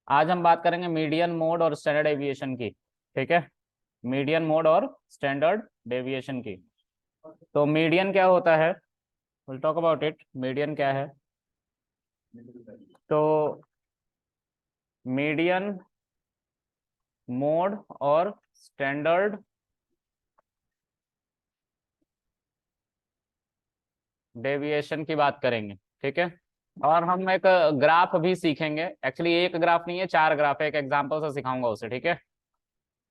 आज हम बात करेंगे मीडियन मोड और स्टैंडर्ड डेविएशन की। ठीक है, मीडियन मोड और स्टैंडर्ड डेविएशन की। तो मीडियन क्या होता है, will talk about it. Median क्या है? तो मीडियन मोड और स्टैंडर्ड डेविएशन की बात करेंगे। ठीक है, और हम एक ग्राफ भी सीखेंगे। एक्चुअली एक ग्राफ नहीं है, 4 ग्राफ है, एक एग्जांपल से सिखाऊंगा उसे। ठीक है,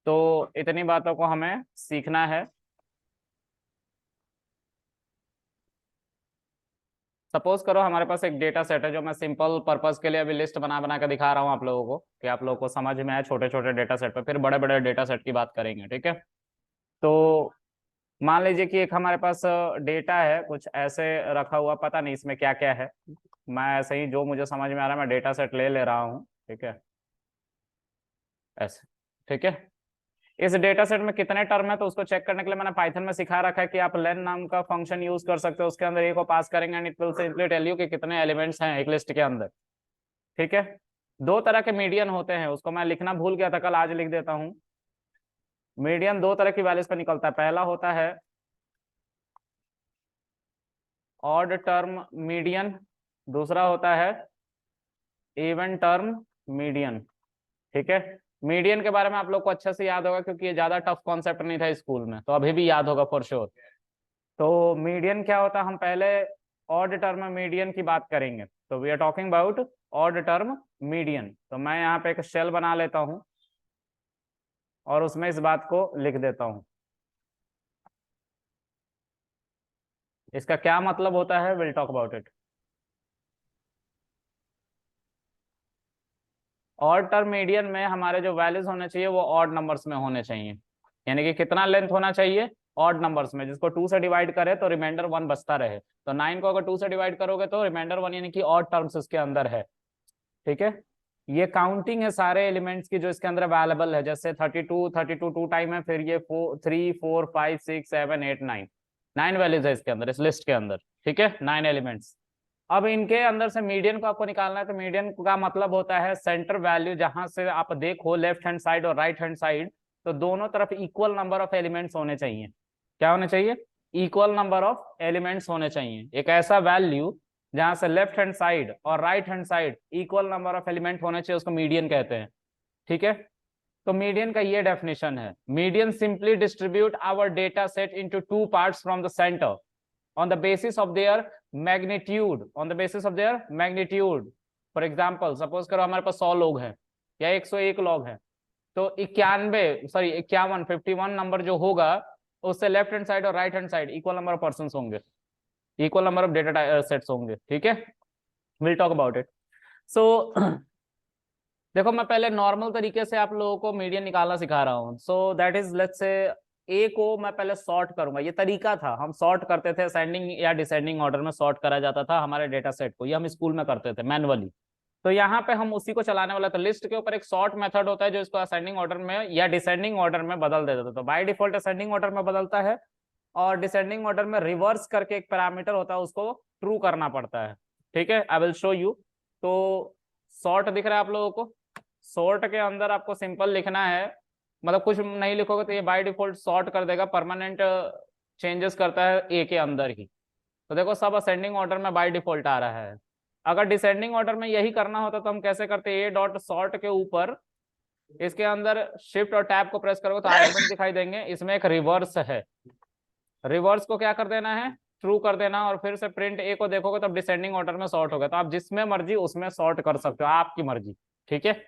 तो इतनी बातों को हमें सीखना है। सपोज करो हमारे पास एक डेटा सेट है, जो मैं सिंपल पर्पस के लिए अभी लिस्ट बना बना के दिखा रहा हूँ आप लोगों को, कि आप लोगों को समझ में आए। छोटे छोटे डेटा सेट पे फिर बड़े बड़े डेटा सेट की बात करेंगे। ठीक है, तो मान लीजिए कि एक हमारे पास डेटा है कुछ ऐसे रखा हुआ, पता नहीं इसमें क्या क्या है। मैं ऐसे ही जो मुझे समझ में आ रहा है मैं डेटा सेट ले ले रहा हूँ। ठीक है, ऐसे। ठीक है, इस डेटा सेट में कितने टर्म है तो उसको चेक करने के लिए मैंने पाइथन में सिखा रखा है कि आप लेन नाम का फंक्शन यूज कर सकते हो। उसके अंदर ए को पास करेंगे and it will simply tell you कि कितने एलिमेंट्स हैं एक लिस्ट के अंदर। ठीक है, 2 तरह के मीडियन होते हैं, उसको मैं लिखना भूल गया था कल, आज लिख देता हूं। मीडियन 2 तरह की वैल्यूज पर निकलता है। पहला होता है ऑड टर्म मीडियन, दूसरा होता है इवन टर्म मीडियन। ठीक है, मीडियन के बारे में आप लोग को अच्छे से याद होगा क्योंकि ये ज्यादा टफ कॉन्सेप्ट नहीं था स्कूल में, तो अभी भी याद होगा फॉर श्योर। तो मीडियन क्या होता है, हम पहले ऑड टर्म मीडियन की बात करेंगे। तो we are talking about odd term median. तो मैं यहाँ पे एक शेल बना लेता हूँ और उसमें इस बात को लिख देता हूँ। इसका क्या मतलब होता है, will talk about it. Odd term median में हमारे जो वैल्यूज होने चाहिए वो ऑड नंबर्स में होने चाहिए। यानी कि कितना लेंथ होना चाहिए, ऑड नंबर्स में, जिसको 2 से डिवाइड करे तो रिमाइंडर 1 बचता रहे। तो 9 को अगर 2 से डिवाइड करोगे तो रिमाइंडर 1 यानी कि ऑड टर्म्स उसके अंदर है। ठीक है, ये काउंटिंग है सारे एलिमेंट्स की जो इसके अंदर अवेलेबल है। जैसे 32 टू टाइम है, फिर ये 3 4 5 6 7 8 9 9 वैल्यूज है इसके अंदर, इस लिस्ट के अंदर। ठीक है, 9 एलिमेंट्स। अब इनके अंदर से मीडियन को आपको निकालना है। तो मीडियन का मतलब होता है सेंटर वैल्यू, जहां से आप देखो लेफ्ट हैंड साइड और राइट हैंड साइड, तो दोनों तरफ इक्वल नंबर ऑफ एलिमेंट्स होने चाहिए। क्या होने चाहिए? इक्वल नंबर ऑफ एलिमेंट्स होने चाहिए। एक ऐसा वैल्यू जहां से लेफ्ट हैंड साइड और right hand side equal number of element होने चाहिए, उसको मीडियन कहते हैं। ठीक है, तो मीडियन का ये डेफिनेशन है। Median simply distribute our data set into 2 parts from the centre on the basis of their magnitude, on the basis of their magnitude. For example, suppose करो हमारे पास 100 लोग हैं या 101 लोग हैं, तो 51 नंबर जो होगा उससे लेफ्ट हैंड साइड और right hand side equal number of person होंगे, equal number of data sets होंगे। ठीक है, will talk about it. So देखो, मैं पहले नॉर्मल तरीके से आप लोगों को मीडियन निकालना सिखा रहा हूँ। So that is, let's say ए को मैं पहले सॉर्ट करूंगा। ये तरीका था, हम सॉर्ट करते थे असेंडिंग या डिसेंडिंग ऑर्डर में सॉर्ट करा जाता था हमारे डेटा सेट को। ये हम स्कूल में करते थे मैनुअली। तो यहाँ पे हम उसी को चलाने वाला था। लिस्ट के ऊपर एक सॉर्ट मेथड होता है जो इसको असेंडिंग ऑर्डर में या डिसेंडिंग ऑर्डर में बदल देता था। तो बाय डिफॉल्ट असेंडिंग ऑर्डर में बदलता है, और डिसेंडिंग ऑर्डर में रिवर्स करके एक पैरामीटर होता है, उसको ट्रू करना पड़ता है। ठीक है, आई विल शो यू। तो सॉर्ट दिख रहा है आप लोगों को? सॉर्ट के अंदर आपको सिंपल लिखना है, मतलब कुछ नहीं लिखोगे तो ये बाय डिफॉल्ट सॉर्ट कर देगा, परमानेंट चेंजेस करता है ए के अंदर ही। तो देखो सब असेंडिंग ऑर्डर में बाय डिफॉल्ट आ रहा है। अगर डिसेंडिंग ऑर्डर में यही करना होता तो हम कैसे करते? ए डॉट सॉर्ट के ऊपर इसके अंदर शिफ्ट और टैब को प्रेस करोगे तो आर्गुमेंट दिखाई देंगे, इसमें एक रिवर्स है। रिवर्स को क्या कर देना है? ट्रू कर देना, और फिर से प्रिंट ए को देखोगे तब डिसेंडिंग ऑर्डर में सॉर्ट होगा। तो आप जिसमें मर्जी उसमें सॉर्ट कर सकते हो, आपकी मर्जी। ठीक है,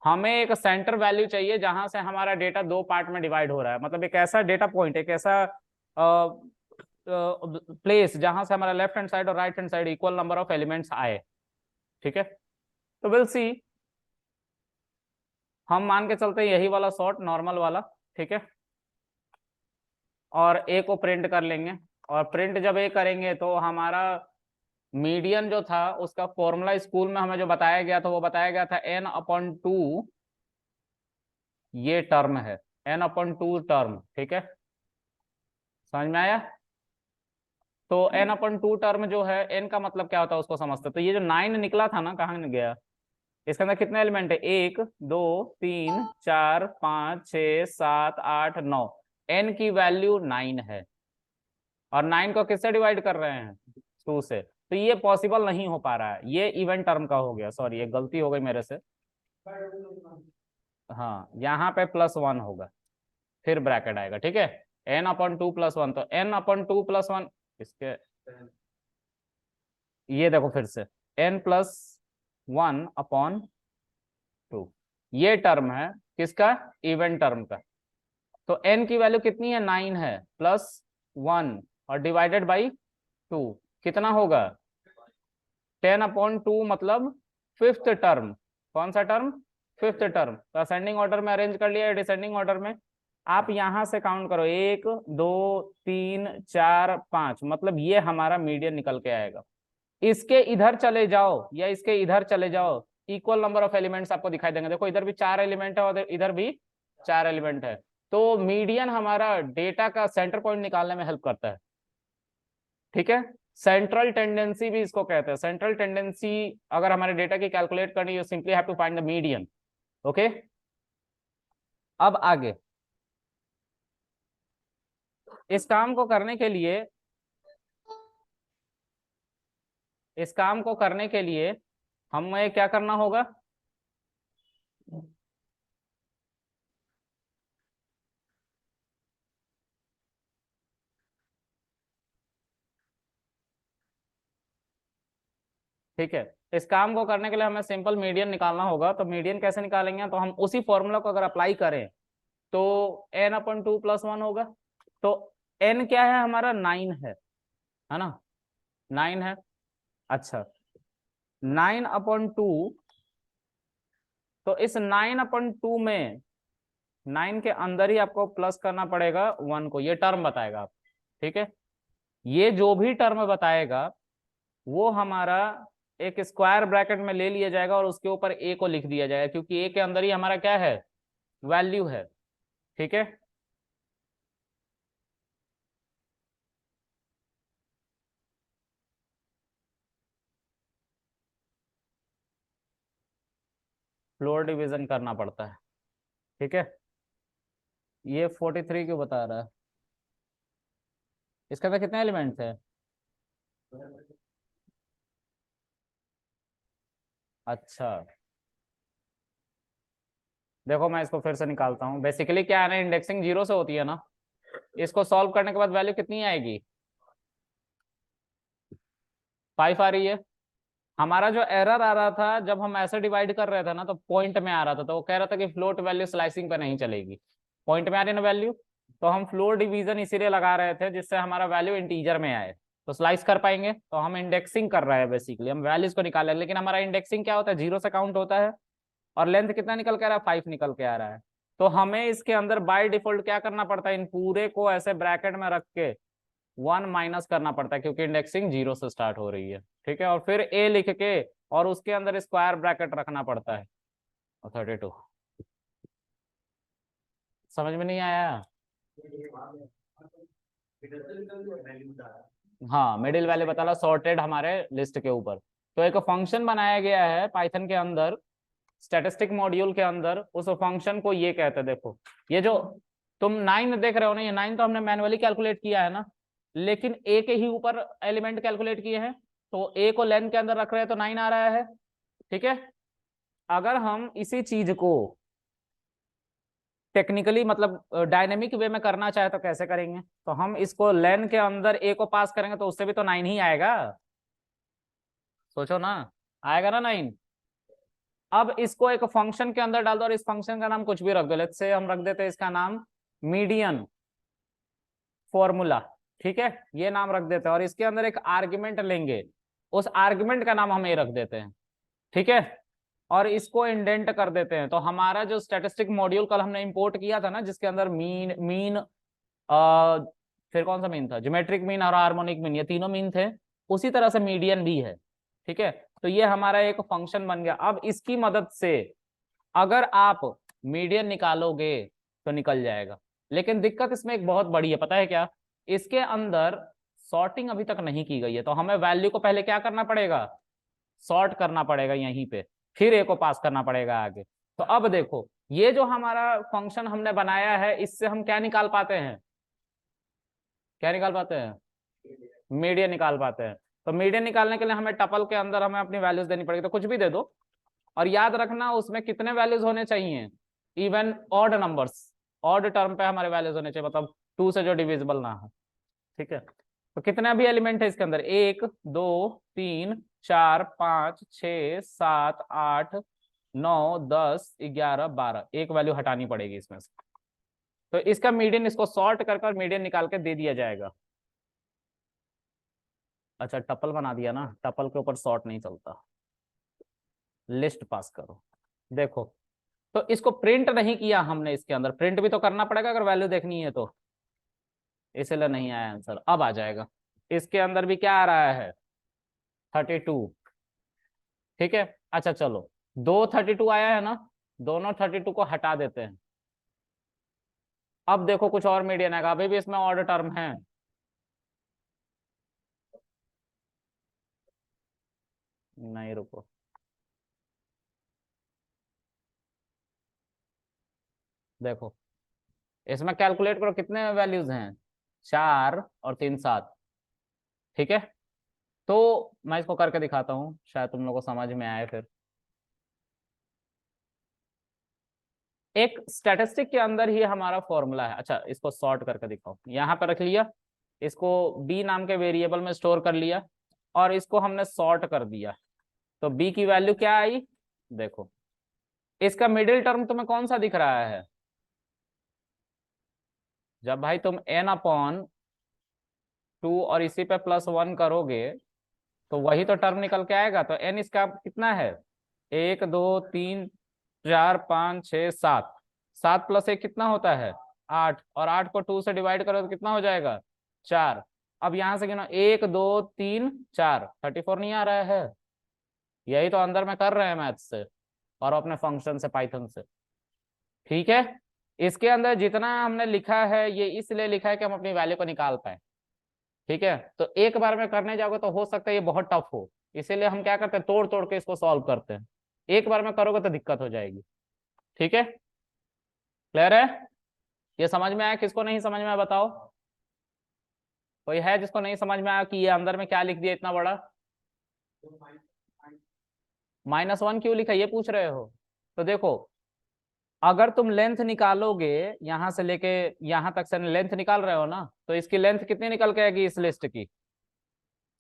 हमें एक सेंटर वैल्यू चाहिए जहां से हमारा डेटा 2 पार्ट में डिवाइड हो रहा है, मतलब एक ऐसा डेटा पॉइंट, एक ऐसा प्लेस जहां से हमारा लेफ्ट हैंड साइड और right hand side equal number of elements आए। ठीक है, तो विल सी, हम मान के चलते हैं यही वाला सॉर्ट, नॉर्मल वाला। ठीक है, और ए को प्रिंट कर लेंगे, और प्रिंट जब ए करेंगे तो हमारा मीडियन जो था उसका फॉर्मूला स्कूल में हमें जो बताया गया था वो बताया गया था n/2, ये टर्म है n/2 टर्म। ठीक है, समझ में आया? तो n/2 टर्म जो है, n का मतलब क्या होता है उसको समझते। तो ये जो 9 निकला था ना, कहाँ गया? इसके अंदर कितने एलिमेंट है? 1 2 3 4 5 6 7 8 9। n की वैल्यू 9 है और 9 को किससे डिवाइड कर रहे हैं? 2 से। तो ये पॉसिबल नहीं हो पा रहा है, ये इवन टर्म का हो गया, सॉरी ये गलती हो गई मेरे से। हाँ, यहाँ पे +1 होगा, फिर ब्रैकेट आएगा, ठीक है। n/2 + 1, तो n/2 + 1 इसके, ये देखो फिर से n+1/2, ये टर्म है किसका? इवन टर्म का। तो n की वैल्यू कितनी है? 9 है, +1 और डिवाइडेड बाई 2 कितना होगा? 10/2 मतलब फिफ्थ टर्म। कौन सा टर्म? Fifth term. तो असेंडिंग ऑर्डर में अरेंज कर लिया, डिसेंडिंग ऑर्डर में। आप यहां से काउंट करो, 1 2 3 4 5, मतलब ये हमारा मीडियन निकल के आएगा। इसके इधर चले जाओ या इसके इधर चले जाओ, इक्वल नंबर ऑफ एलिमेंट्स आपको दिखाई देंगे। देखो इधर भी 4 एलिमेंट है और इधर भी 4 एलिमेंट है। तो मीडियन हमारा डेटा का सेंटर पॉइंट निकालने में हेल्प करता है, ठीक है। सेंट्रल टेंडेंसी भी इसको कहते हैं। सेंट्रल टेंडेंसी अगर हमारे डेटा की कैलकुलेट करनी है, simply have to find the median. Okay, अब आगे इस काम को करने के लिए, इस काम को करने के लिए हमें क्या करना होगा? ठीक है, इस काम को करने के लिए हमें सिंपल मीडियन निकालना होगा। तो मीडियन कैसे निकालेंगे? तो हम उसी फॉर्मूला को अगर अप्लाई करें तो n/2 + 1 होगा। तो n क्या है हमारा? 9 है ना, 9 है। अच्छा, 9/2, तो इस 9/2 में 9 के अंदर ही आपको प्लस करना पड़ेगा 1 को, ये टर्म बताएगा आप, ठीक है। ये जो भी टर्म बताएगा वो हमारा एक स्क्वायर ब्रैकेट में ले लिया जाएगा और उसके ऊपर a को लिख दिया जाएगा, क्योंकि a के अंदर ही हमारा क्या है? वैल्यू है, ठीक है। फ्लोर डिवीजन करना पड़ता है, ठीक है। ये 43 क्यों बता रहा है? इसके अंदर कितने एलिमेंट्स है? अच्छा, देखो मैं इसको फिर से निकालता हूँ। बेसिकली क्या है ना, इंडेक्सिंग 0 से होती है ना। इसको सॉल्व करने के बाद वैल्यू कितनी आएगी? 5 आ रही है। हमारा जो एरर आ रहा था जब हम ऐसे डिवाइड कर रहे थे ना, तो पॉइंट में आ रहा था, तो वो कह रहा था कि फ्लोट वैल्यू स्लाइसिंग पे नहीं चलेगी। पॉइंट में आ रही है ना वैल्यू, तो हम फ्लोर डिवीजन इसीलिए लगा रहे थे जिससे हमारा वैल्यू इंटीजर में आए, तो स्लाइस कर पाएंगे। तो हम इंडेक्सिंग कर रहे हैं, बेसिकली हम वैल्यूज को निकाल रहे हैं, लेकिन हमारा इंडेक्सिंग क्या होता है? 0 से काउंट होता है। और लेंथ कितना निकल के आ रहा है? 5 निकल के आ रहा है। तो हमें इसके अंदर बाय डिफॉल्ट क्या करना पड़ता है? इन पूरे को ऐसे ब्रैकेट में रख के 1 माइनस करना पड़ता है, क्योंकि इंडेक्सिंग 0 से स्टार्ट हो रही है, ठीक है। और फिर a लिख के और उसके अंदर स्क्वायर ब्रैकेट रखना पड़ता है। 32 समझ में नहीं आया? हाँ, मिडिल वैल्यू बता लो, सॉर्टेड हमारे लिस्ट के ऊपर। तो एक फंक्शन बनाया गया है पाइथन के अंदर, स्टैटिस्टिक मॉड्यूल के अंदर। उस फंक्शन को ये कहते हैं, देखो ये जो तुम 9 देख रहे हो ना, ये 9 तो हमने मैनुअली कैलकुलेट किया है ना, लेकिन a के ही ऊपर एलिमेंट कैलकुलेट किए हैं। तो a को लेंथ के अंदर रख रहे हैं तो 9 आ रहा है, ठीक है। अगर हम इसी चीज को टेक्निकली मतलब डायनेमिक वे में करना चाहे तो कैसे करेंगे? तो हम इसको लेन के अंदर a को पास करेंगे तो उससे भी तो 9 ही आएगा। सोचो ना, आएगा ना 9। अब इसको एक फंक्शन के अंदर डाल दो और इस फंक्शन का नाम कुछ भी रख दो। लेट्स से हम रख देते हैं इसका नाम मीडियन फॉर्मूला, ठीक है, ये नाम रख देते हैं। और इसके अंदर एक आर्ग्यूमेंट लेंगे, उस आर्ग्यूमेंट का नाम हम ये रख देते हैं, ठीक है। और इसको इंडेंट कर देते हैं। तो हमारा जो स्टैटिस्टिक मॉड्यूल कल हमने इंपोर्ट किया था ना, जिसके अंदर मीन फिर कौन सा मीन था? ज्योमेट्रिक मीन और हार्मोनिक मीन, ये तीनों मीन थे। उसी तरह से मीडियन भी है, ठीक है। तो ये हमारा एक फंक्शन बन गया। अब इसकी मदद से अगर आप मीडियन निकालोगे तो निकल जाएगा, लेकिन दिक्कत इसमें एक बहुत बड़ी है, पता है क्या? इसके अंदर सॉर्टिंग अभी तक नहीं की गई है। तो हमें वैल्यू को पहले क्या करना पड़ेगा? सॉर्ट करना पड़ेगा यहीं पे, फिर ए को पास करना पड़ेगा आगे। तो अब देखो ये जो हमारा फंक्शन हमने बनाया है इससे हम क्या निकाल पाते हैं, क्या निकाल पाते हैं, मीडियन निकाल पाते हैं। तो मीडियन निकालने के लिए हमें टपल के अंदर हमें अपनी वैल्यूज देनी पड़ेगी, तो कुछ भी दे दो और याद रखना उसमें कितने वैल्यूज होने चाहिए, even odd numbers, odd term पे हमारे वैल्यूज होने चाहिए, मतलब 2 से जो डिविजिबल ना हो। ठीक है, तो कितने अभी एलिमेंट है इसके अंदर, 1 2 3 4 5 6 7 8 9 10 11 12, एक वैल्यू हटानी पड़ेगी इसमें से। तो इसका मीडियन, इसको सॉर्ट कर मीडियन निकाल के दे दिया जाएगा। अच्छा टपल बना दिया ना, टपल के ऊपर सॉर्ट नहीं चलता, लिस्ट पास करो। देखो तो इसको प्रिंट नहीं किया हमने, इसके अंदर प्रिंट भी तो करना पड़ेगा अगर वैल्यू देखनी है तो, इसलिए नहीं आया आंसर, अब आ जाएगा। इसके अंदर भी क्या आ रहा है, 32। ठीक है, अच्छा चलो, 2 32 आया है ना, दोनों 32 को हटा देते हैं। अब देखो कुछ और मीडियन आएगा, अभी भी इसमें ऑर्डर टर्म है। नहीं रुको, देखो इसमें कैलकुलेट करो कितने वैल्यूज हैं, 4 और 3 7। ठीक है, तो मैं इसको करके दिखाता हूँ, शायद तुम लोगों को समझ में आए फिर। एक स्टैटिस्टिक के अंदर ही हमारा फॉर्मूला है। अच्छा इसको सॉर्ट करके दिखाओ, यहाँ पर रख लिया, इसको बी नाम के वेरिएबल में स्टोर कर लिया और इसको हमने सॉर्ट कर दिया। तो बी की वैल्यू क्या आई, देखो इसका मिडिल टर्म तुम्हें कौन सा दिख रहा है, जब भाई तुम n/2 और इसी पे +1 करोगे तो वही तो टर्म निकल के आएगा। तो n इसका कितना है, 1 2 3 4 5 6 7, 7 + 1 कितना होता है, 8, और 8 को 2 से डिवाइड करो तो कितना हो जाएगा, 4। अब यहां से गिनो, 1 2 3 4, 34 नहीं आ रहा है, यही तो अंदर में कर रहे हैं मैथ से और अपने फंक्शन से, पाइथन से। ठीक है, इसके अंदर जितना हमने लिखा है ये इसलिए लिखा है कि हम अपनी वैल्यू को निकाल पाए। ठीक है, तो एक बार में करने जाओगे तो हो सकता है ये बहुत टफ हो, इसीलिए हम क्या करते हैं, तोड़ तोड़ के इसको सॉल्व करते हैं। एक बार में करोगे तो दिक्कत हो जाएगी। ठीक है, क्लियर है, ये समझ में आया, किसको नहीं समझ में आया बताओ, कोई है जिसको नहीं समझ में आया कि ये अंदर में क्या लिख दिया इतना बड़ा, -1 क्यों लिखा ये पूछ रहे हो। तो देखो अगर तुम लेंथ निकालोगे, यहां से लेके यहां तक से लेंथ निकाल रहे हो ना, तो इसकी लेंथ कितनी निकल के आएगी इस लिस्ट की,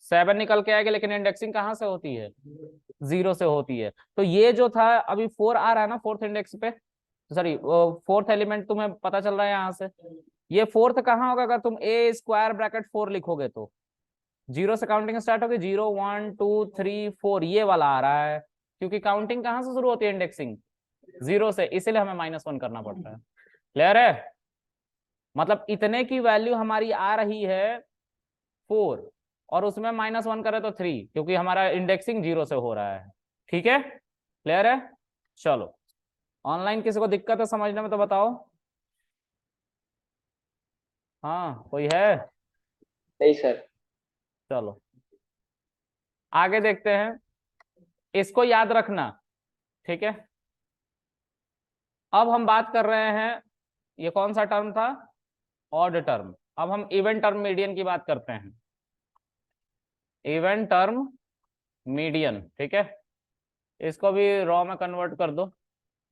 7 निकल के आएगी, लेकिन इंडेक्सिंग कहाँ से होती है, 0 से होती है। तो ये जो था अभी 4 आ रहा है ना फोर्थ इंडेक्स पे, सॉरी फोर्थ एलिमेंट तुम्हें पता चल रहा है यहाँ से, ये फोर्थ कहाँ होगा, अगर तुम A²(4) लिखोगे तो 0 से काउंटिंग स्टार्ट होगी, 0 1 2 3 4 ये वाला आ रहा है, क्योंकि काउंटिंग कहाँ से शुरू होती है, इंडेक्सिंग 0 से, इसीलिए हमें -1 करना पड़ता है। क्लियर है, मतलब इतने की वैल्यू हमारी आ रही है 4 और उसमें -1 करे तो 3, क्योंकि हमारा इंडेक्सिंग 0 से हो रहा है। ठीक है, क्लियर है, चलो ऑनलाइन किसी को दिक्कत है समझने में तो बताओ, हाँ कोई है, नहीं सर। चलो आगे देखते हैं, इसको याद रखना। ठीक है, अब हम बात कर रहे हैं, ये कौन सा टर्म था, ऑड टर्म। अब हम इवन टर्म मीडियन की बात करते हैं, इवन टर्म मीडियन। ठीक है, इसको भी रॉ में कन्वर्ट कर दो।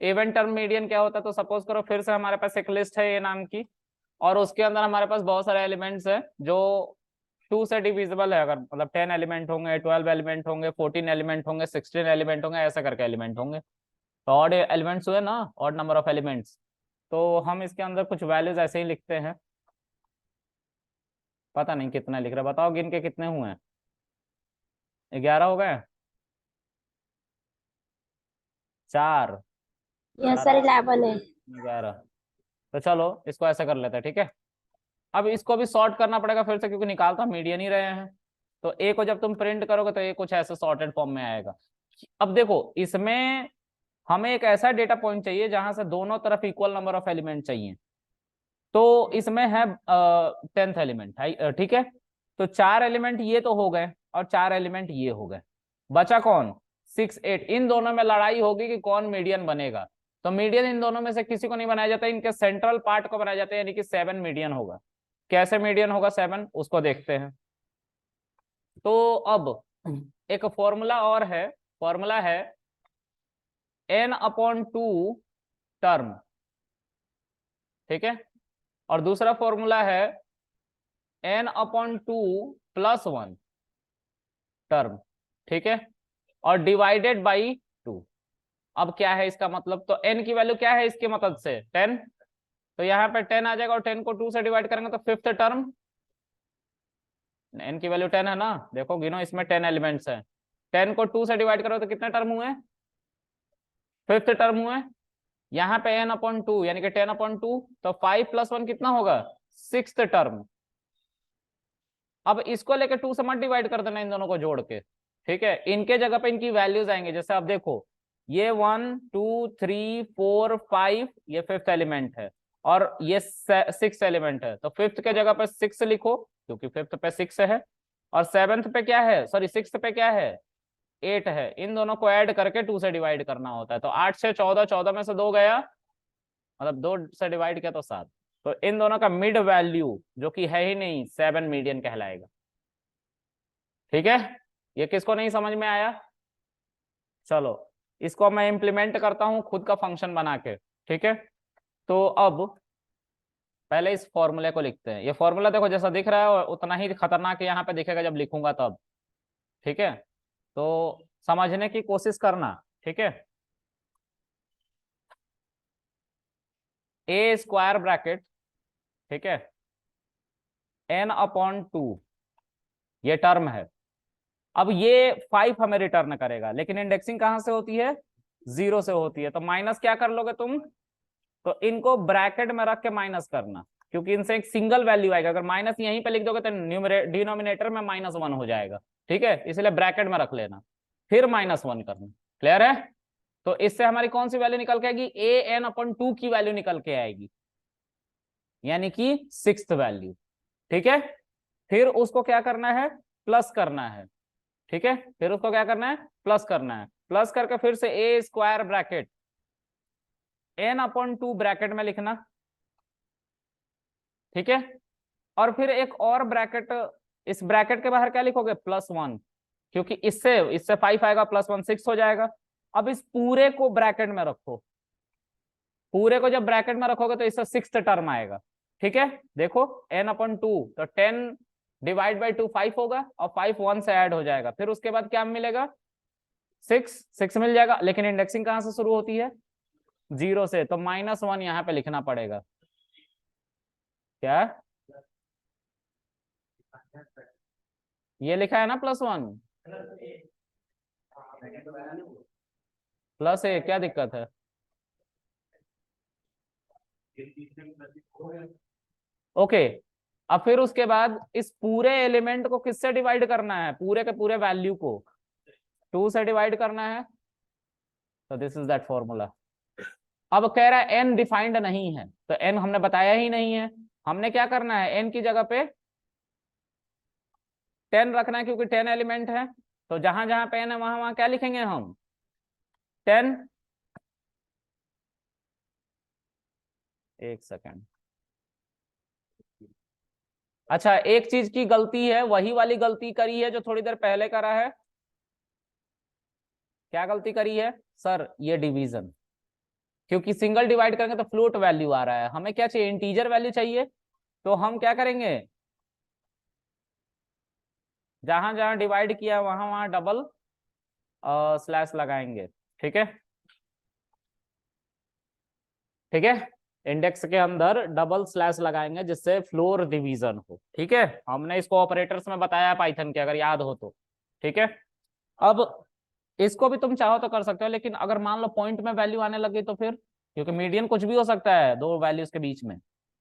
इवन टर्म मीडियन क्या होता है, तो सपोज करो फिर से हमारे पास एक लिस्ट है ए नाम की, और उसके अंदर हमारे पास बहुत सारे एलिमेंट्स हैं जो 2 से डिविजिबल है, अगर मतलब 10 एलिमेंट होंगे, 12 एलिमेंट होंगे, 14 एलिमेंट होंगे, 16 एलिमेंट होंगे, ऐसा करके एलिमेंट होंगे। तो ऑड एलिमेंट्स हुए ना, ऑड नंबर ऑफ एलिमेंट्स, तो हम इसके अंदर कुछ वैल्यूज ऐसे ही लिखते हैं, पता नहीं कितना लिख रहे, बताओ गिन के कितने हुए हैं, 11 हो गए, 4 यस 4 सर 11 है। 11। तो चलो इसको ऐसा कर लेते हैं। ठीक है, अब इसको भी सॉर्ट करना पड़ेगा फिर से, क्योंकि निकाल तो मीडियन ही रहे हैं। तो ए को जब तुम प्रिंट करोगे तो ये कुछ ऐसे सॉर्टेड फॉर्म में आएगा। अब देखो इसमें हमें एक ऐसा डेटा पॉइंट चाहिए जहां से दोनों तरफ इक्वल नंबर ऑफ एलिमेंट चाहिए, तो इसमें है 10th एलिमेंट है। ठीक है, तो 4 एलिमेंट ये तो हो गए और 4 एलिमेंट ये हो गए, बचा कौन, 6 8, इन दोनों में लड़ाई होगी कि कौन मीडियन बनेगा। तो मीडियन इन दोनों में से किसी को नहीं बनाया जाता, इनके सेंट्रल पार्ट को बनाया जाता है, यानी कि 7 मीडियन होगा। कैसे मीडियन होगा 7, उसको देखते हैं। तो अब एक फॉर्मूला और है, फॉर्मूला है n/2 टर्म, ठीक है, और दूसरा फॉर्मूला है n/2 + 1 टर्म, ठीक है, और डिवाइडेड बाई 2। अब क्या है इसका मतलब, तो n की वैल्यू क्या है इसकी मदद से 10, तो यहाँ पे 10 आ जाएगा और 10 को 2 से डिवाइड करेंगे तो फिफ्थ टर्म, n की वैल्यू 10 है ना, देखो गिनो इसमें 10 एलिमेंट्स हैं, 10 को 2 से डिवाइड करो तो कितने टर्म हुए, फिफ्थ टर्म हुए। यहाँ पे n/2 यानी कि 10/2, तो 5 + 1 कितना होगा, सिक्स्थ टर्म। अब इसको लेके 2 से मत डिवाइड कर देना इन दोनों को जोड़ के, ठीक है, इनके जगह पे इनकी वैल्यूज आएंगे। जैसे आप देखो ये 1 2 3 4 5 ये फिफ्थ एलिमेंट है और ये सिक्स एलिमेंट है, तो फिफ्थ के जगह पे 6 लिखो क्योंकि फिफ्थ पे 6 है, और सेवंथ पे क्या है, सॉरी सिक्स्थ पे क्या है 8 है। इन दोनों को ऐड करके 2 से डिवाइड करना होता है। तो 8 से 14, 14 में से 2 गया, मतलब 2 से डिवाइड किया तो 7। तो इन दोनों का मिड वैल्यू जो कि है ही नहीं 7 मीडियन कहलाएगा, ठीक है। ये किसको नहीं समझ में आया, चलो इसको मैं इंप्लीमेंट करता हूं खुद का फंक्शन बना के, ठीक है। तो अब पहले इस फॉर्मूले को लिखते हैं। ये फॉर्मूला देखो जैसा दिख रहा है और उतना ही खतरनाक यहाँ पे दिखेगा जब लिखूंगा तब, ठीक है। तो समझने की कोशिश करना, ठीक है। ए स्क्वायर ब्रैकेट, ठीक है, n/2 ये टर्म है। अब ये 5 हमें रिटर्न करेगा, लेकिन इंडेक्सिंग कहां से होती है, 0 से होती है। तो माइनस क्या कर लोगे तुम, तो इनको ब्रैकेट में रख के माइनस करना, क्योंकि इनसे एक सिंगल वैल्यू आएगा। अगर माइनस यहीं पे लिख दोगे तो डिनोमिनेटर में -1 हो जाएगा, ठीक है, इसलिए ब्रैकेट में रख लेना, फिर -1 करना। क्लियर है। तो इससे हमारी कौन सी वैल्यू निकल के आएगी, an/2 की वैल्यू निकल के आएगी, यानी कि सिक्स्थ वैल्यू, ठीक है। फिर उसको क्या करना है, प्लस करना है, ठीक है, फिर उसको क्या करना है, प्लस करना है। प्लस करके फिर से ए स्क्वायर ब्रैकेट n/2 ब्रैकेट में लिखना, ठीक है, और फिर एक और ब्रैकेट, इस ब्रैकेट के बाहर क्या लिखोगे, +1, क्योंकि इससे इससे 5 आएगा, +1 6 हो जाएगा। अब इस पूरे को ब्रैकेट में रखो, पूरे को जब ब्रैकेट में रखोगे तो इससे सिक्स्थ टर्म आएगा, ठीक है। देखो n/2, तो 10 डिवाइड बाई 2 5 होगा और 5 1 से ऐड हो जाएगा। फिर उसके बाद क्या मिलेगा, 6 मिल जाएगा, लेकिन इंडेक्सिंग कहां से शुरू होती है, 0 से, तो -1 यहाँ पे लिखना पड़ेगा। क्या ये लिखा है ना +1, +a, क्या दिक्कत है, ओके। अब फिर उसके बाद इस पूरे एलिमेंट को किससे डिवाइड करना है, पूरे के पूरे वैल्यू को 2 से डिवाइड करना है। तो दिस इज दैट फॉर्मूला। अब कह रहा है n डिफाइंड नहीं है, तो n हमने बताया ही नहीं है। हमने क्या करना है, n की जगह पे 10 रखना है, क्योंकि 10 एलिमेंट है। तो जहां जहां पे n है वहां वहां क्या लिखेंगे हम, 10। एक सेकेंड, अच्छा एक चीज की गलती है, वही वाली गलती करी है जो थोड़ी देर पहले करा है। क्या गलती करी है सर, ये डिवीजन, क्योंकि सिंगल डिवाइड करेंगे तो फ्लोट वैल्यू आ रहा है, हमें क्या चाहिए, इंटीजर वैल्यू चाहिए। तो हम क्या करेंगे, जहां जहां डिवाइड किया वहां वहां डबल स्लैश लगाएंगे, ठीक है, ठीक है, इंडेक्स के अंदर डबल स्लैश लगाएंगे जिससे फ्लोर डिवीजन हो, ठीक है। हमने इसको ऑपरेटर्स में बताया पाइथन के, अगर याद हो तो, ठीक है। अब इसको भी तुम चाहो तो कर सकते हो, लेकिन अगर मान लो पॉइंट में वैल्यू आने लगी तो फिर, क्योंकि मीडियन कुछ भी हो सकता है दो वैल्यूज के बीच में,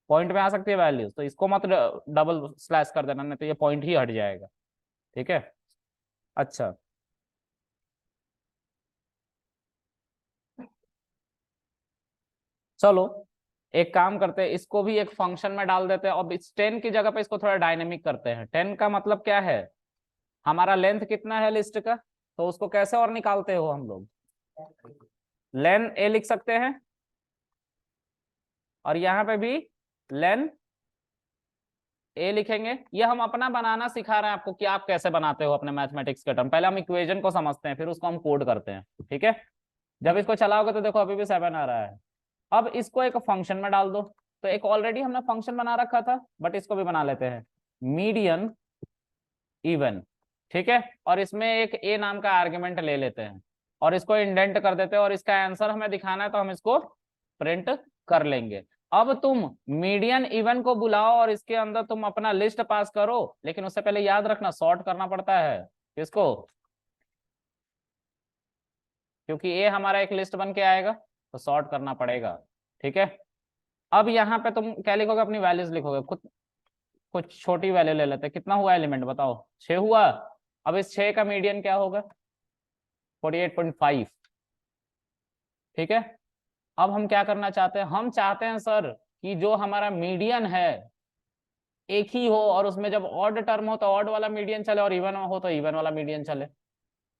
पॉइंट में आ सकती है वैल्यूज, तो इसको मत डबल स्लैश कर देना, नहीं तो ये पॉइंट ही हट जाएगा, ठीक है। अच्छा चलो एक काम करते हैं, इसको भी एक फंक्शन में डाल देते हैं। अब इस 10 की जगह पे इसको थोड़ा डायनेमिक करते हैं। 10 का मतलब क्या है, हमारा लेंथ कितना है लिस्ट का, तो उसको कैसे और निकालते हो हम लोग, लेन ए लिख सकते हैं, और यहाँ पे भी लेन ए लिखेंगे। ये हम अपना बनाना सिखा रहे हैं आपको कि आप कैसे बनाते हो अपने मैथमेटिक्स के टर्म। पहले हम इक्वेशन को समझते हैं, फिर उसको हम कोड करते हैं, ठीक है। जब इसको चलाओगे तो देखो अभी भी 7 आ रहा है। अब इसको एक फंक्शन में डाल दो। तो एक ऑलरेडी हमने फंक्शन बना रखा था, बट इसको भी बना लेते हैं, मीडियन इवन, ठीक है। और इसमें एक ए नाम का आर्ग्यूमेंट ले लेते हैं और इसको इंडेंट कर देते हैं, और इसका आंसर हमें दिखाना है तो हम इसको प्रिंट कर लेंगे। अब तुम मीडियन इवन को बुलाओ और इसके अंदर तुम अपना लिस्ट पास करो, लेकिन उससे पहले याद रखना सॉर्ट करना पड़ता है किसको, क्योंकि ए हमारा एक लिस्ट बन के आएगा तो सॉर्ट करना पड़ेगा, ठीक है। अब यहाँ पे तुम क्या लिखोगे, अपनी वैल्यूज लिखोगे। कुछ छोटी वैल्यू ले लेते हैं। कितना हुआ एलिमेंट बताओ, 6 हुआ। अब इस 6 का मीडियन क्या होगा, 48.5, ठीक है। अब हम क्या करना चाहते हैं, हम चाहते हैं सर कि जो हमारा मीडियन है एक ही हो, और उसमें जब ऑड टर्म हो तो ऑड वाला मीडियन चले, और इवन हो तो इवन वाला मीडियन चले,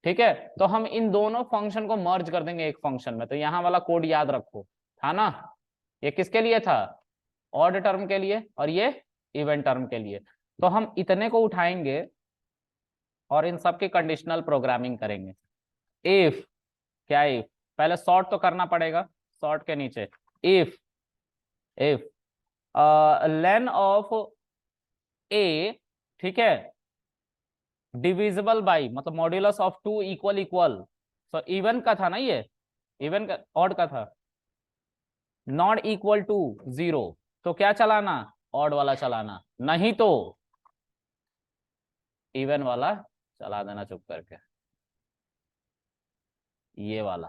ठीक है। तो हम इन दोनों फंक्शन को मर्ज कर देंगे एक फंक्शन में। तो यहाँ वाला कोड याद रखो, था ना, ये किसके लिए था, ऑड टर्म के लिए, और ये इवन टर्म के लिए। तो हम इतने को उठाएंगे और इन सब की कंडीशनल प्रोग्रामिंग करेंगे। इफ, क्या इफ, पहले सॉर्ट तो करना पड़ेगा, सॉर्ट के नीचे इफ लेन ऑफ ए, ठीक है, डिविजिबल बाई, मतलब modulus of 2 equal equal. So even का था ना ये, इवन का, ऑड का था, नॉट इक्वल टू 0, तो क्या चलाना, ऑड वाला चलाना, नहीं तो इवन वाला चला देना चुप करके, ये वाला,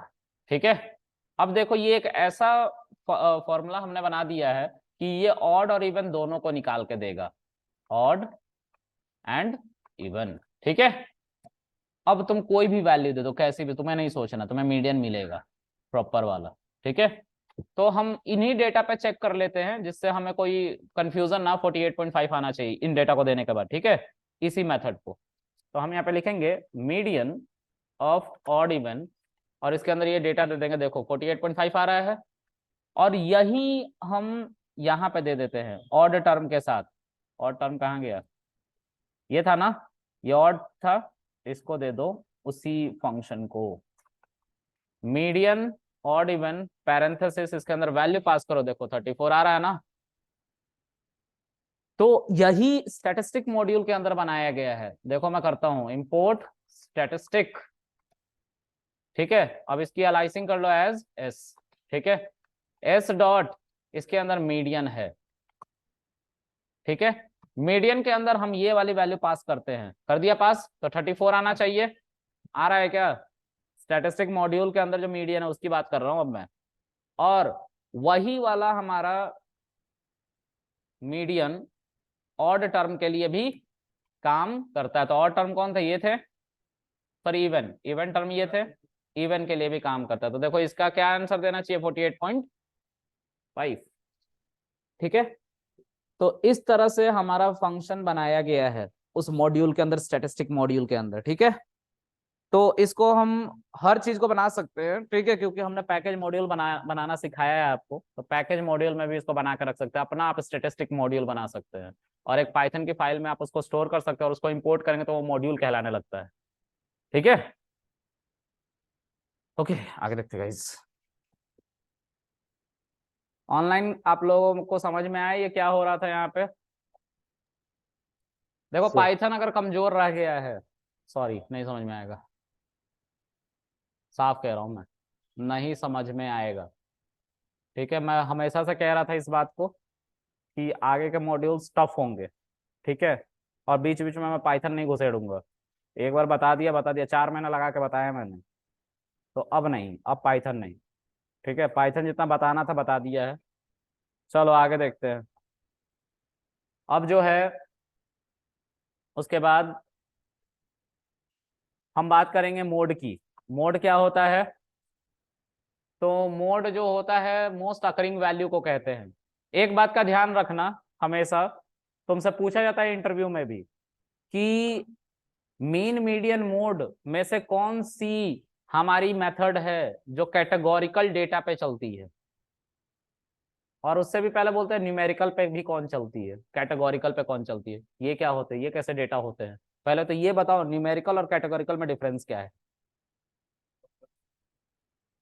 ठीक है। अब देखो ये एक ऐसा फॉर्मूला हमने बना दिया है कि ये ऑड और इवन दोनों को निकाल के देगा, ऑड एंड इवन, ठीक है। अब तुम कोई भी वैल्यू दे दो, कैसी भी, तुम्हें नहीं सोचना, तुम्हें मीडियन मिलेगा प्रॉपर वाला, ठीक है। तो हम इन्हीं डेटा पे चेक कर लेते हैं जिससे हमें कोई कंफ्यूजन ना, 48.5 आना चाहिए इन डेटा को देने के बाद, ठीक है, इसी मेथड को। तो हम यहाँ पे लिखेंगे मीडियन ऑफ ऑड इवन, और इसके अंदर ये डेटा दे देंगे, देखो 48.5 आ रहा है, और यही हम यहाँ पे दे देते हैं ऑड टर्म के साथ। ऑड टर्म कहाँ गया, ये था ना, ये ऑड था, इसको दे दो उसी फंक्शन को, मीडियन ऑड इवन पैरेंथेसिस, इसके अंदर वैल्यू पास करो, देखो 34 आ रहा है ना। तो यही स्टैटिस्टिक मॉड्यूल के अंदर बनाया गया है। देखो मैं करता हूं इंपोर्ट स्टैटिस्टिक, ठीक है। अब इसकी अलाइसिंग कर लो एज एस, ठीक है, एस डॉट, इसके अंदर मीडियन है, ठीक है। मीडियन के अंदर हम ये वाली वैल्यू पास करते हैं, कर दिया पास, तो 34 आना चाहिए, आ रहा है क्या, स्टैटिस्टिक मॉड्यूल के अंदर जो मीडियन है उसकी बात कर रहा हूं अब मैं। और वही वाला हमारा मीडियन ऑड टर्म के लिए भी काम करता है। तो ऑड टर्म कौन थे, ये थे, सॉरी इवन, इवन टर्म ये थे, इवन के लिए भी काम करता है। तो देखो इसका क्या आंसर देना चाहिए, 48.5, ठीक है। तो इस तरह से हमारा फंक्शन बनाया गया है उस मॉड्यूल के अंदर, स्टैटिस्टिक मॉड्यूल के अंदर, ठीक है। तो इसको हम हर चीज को बना सकते हैं, ठीक है, क्योंकि हमने पैकेज मॉड्यूल बनाना सिखाया है आपको। तो पैकेज मॉड्यूल में भी इसको बना कर रख सकते हैं, अपना आप स्टैटिस्टिक मॉड्यूल बना सकते हैं, और एक पाइथन की फाइल में आप उसको स्टोर कर सकते हैं, और उसको इंपोर्ट करेंगे तो वो मॉड्यूल कहलाने लगता है, ठीक है। ओके, आगे देखते हैं गाइस। ऑनलाइन आप लोगों को समझ में आया ये क्या हो रहा था यहाँ पे। देखो पाइथन अगर कमजोर रह गया है, सॉरी नहीं समझ में आएगा, साफ कह रहा हूं मैं, नहीं समझ में आएगा, ठीक है। मैं हमेशा से कह रहा था इस बात को कि आगे के मॉड्यूल्स टफ होंगे, ठीक है, और बीच बीच में मैं पाइथन नहीं घुसेड़ूंगा। एक बार बता दिया 4 महीना लगा के बताया मैंने, तो अब नहीं, अब पाइथन नहीं, ठीक है। पाइथन जितना बताना था बता दिया है। चलो आगे देखते हैं। अब जो है उसके बाद हम बात करेंगे मोड की। मोड क्या होता है, तो मोड जो होता है मोस्ट अकरिंग वैल्यू को कहते हैं। एक बात का ध्यान रखना, हमेशा तुमसे पूछा जाता है इंटरव्यू में भी कि मीन मीडियन मोड में से कौन सी हमारी मेथड है जो कैटेगोरिकल डेटा पे चलती है? और उससे भी पहले बोलते हैं न्यूमेरिकल पे भी कौन चलती है, कैटेगोरिकल पे कौन चलती है। ये क्या होते हैं, ये कैसे डेटा होते हैं? पहले तो ये बताओ न्यूमेरिकल और कैटेगोरिकल में डिफरेंस क्या है।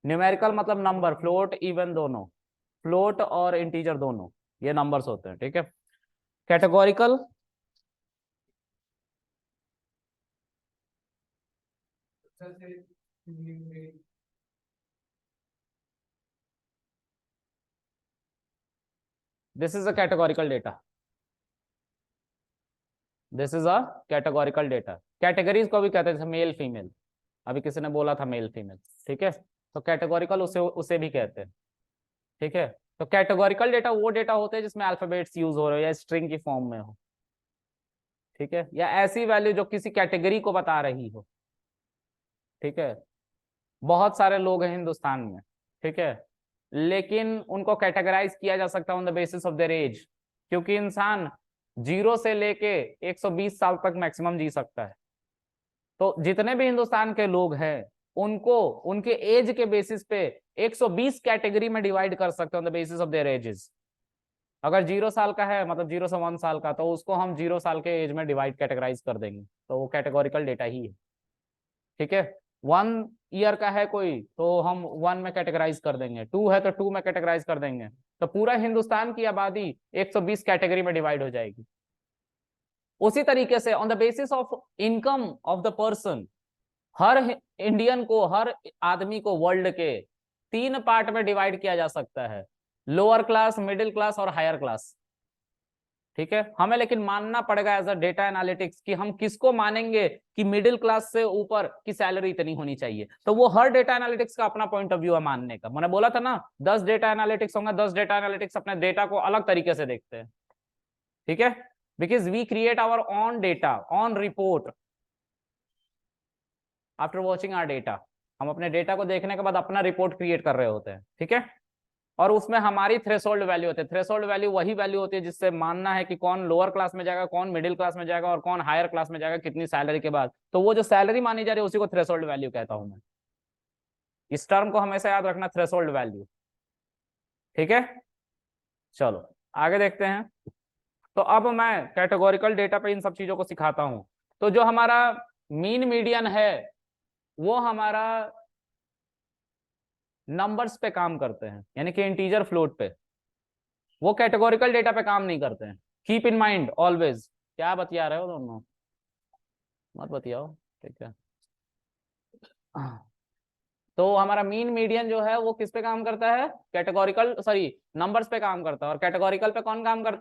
न्यूमेरिकल मतलब नंबर, फ्लोट इवन दोनों, फ्लोट और इंटीजर दोनों, ये नंबर्स होते हैं, ठीक है। Categorical this is a categorical data, this is a categorical data. Categories को भी कहते हैं, मेल फीमेल, अभी किसी ने बोला था मेल फीमेल, ठीक है। तो कैटेगोरिकल उसे उसे भी कहते हैं, ठीक है। तो कैटेगोरिकल डेटा वो डेटा होते हैं जिसमें अल्फाबेट्स यूज हो रहे हो या स्ट्रिंग की फॉर्म में हो, ठीक है, या ऐसी वैल्यू जो किसी कैटेगरी को बता रही हो, ठीक है। बहुत सारे लोग हैं हिंदुस्तान में, ठीक है, लेकिन उनको कैटेगराइज किया जा सकता है on the basis of their age, क्योंकि इंसान 0 से लेके 120 साल तक मैक्सिमम जी सकता है। तो जितने भी हिंदुस्तान के लोग हैं उनको उनके एज के बेसिस पे 120 कैटेगरी में डिवाइड कर सकते हैं on the basis of there edges. अगर 0 साल का है मतलब 0 से 1 साल का, तो उसको हम 0 साल के एज में डिवाइड कैटेगराइज कर देंगे, तो वो कैटेगोरिकल डेटा ही है, ठीक है। 1 ईयर का है कोई तो हम 1 में कैटेगराइज कर देंगे, 2 है तो 2 में कैटेगराइज कर देंगे। तो पूरा हिंदुस्तान की आबादी 120 कैटेगरी में डिवाइड हो जाएगी। उसी तरीके से on the basis of income of the person, her Indian को, हर आदमी को वर्ल्ड के 3 पार्ट में डिवाइड किया जा सकता है, लोअर क्लास, मिडिल क्लास और हायर क्लास, ठीक है। हमें लेकिन मानना पड़ेगा एज अ डेटा एनालिटिक्स कि हम किसको मानेंगे कि मिडिल क्लास से ऊपर की सैलरी इतनी होनी चाहिए। तो वो हर डेटा एनालिटिक्स का अपना पॉइंट ऑफ व्यू है मानने का। मैंने बोला था ना 10 डेटा एनालिटिक्स होंगे, 10 डेटा एनालिटिक्स अपने डेटा को अलग तरीके से देखते हैं, ठीक है, because we create our own data, on report after watching our data. हम अपने डेटा को देखने के बाद अपना रिपोर्ट क्रिएट कर रहे होते हैं, ठीक है। और उसमें हमारी थ्रेशोल्ड वैल्यू होती है। थ्रेशोल्ड वैल्यू वही वैल्यू होती है जिससे मानना है कि कौन लोअर क्लास में जाएगा, कौन मिडिल क्लास में जाएगा और कौन हायर क्लास में जाएगा कितनी सैलरी के बाद। तो वो जो सैलरी मानी जा रही है उसी को थ्रेशोल्ड वैल्यू कहता हूं मैं। इस टर्म को हमेशा याद रखना, थ्रेशोल्ड वैल्यू, ठीक है। चलो आगे देखते हैं। तो अब मैं कैटेगोरिकल डेटा पे इन सब चीजों को सिखाता हूं। तो जो हमारा मीन मीडियन है वो हमारा नंबर्स पे काम करते हैं, यानी कि इंटीजर फ्लोट पे। वो कैटेगोरिकल डेटा पे काम नहीं करते हैं। Keep in mind always. क्या बतिया रहे हो दोनों, मत बतियाओ, ठीक है। तो हमारा मीन मीडियन जो है वो किस पे काम करता है, कैटेगोरिकल, सॉरी, नंबर्स पे काम करता है। और कैटेगोरिकल पे कौन काम करता है?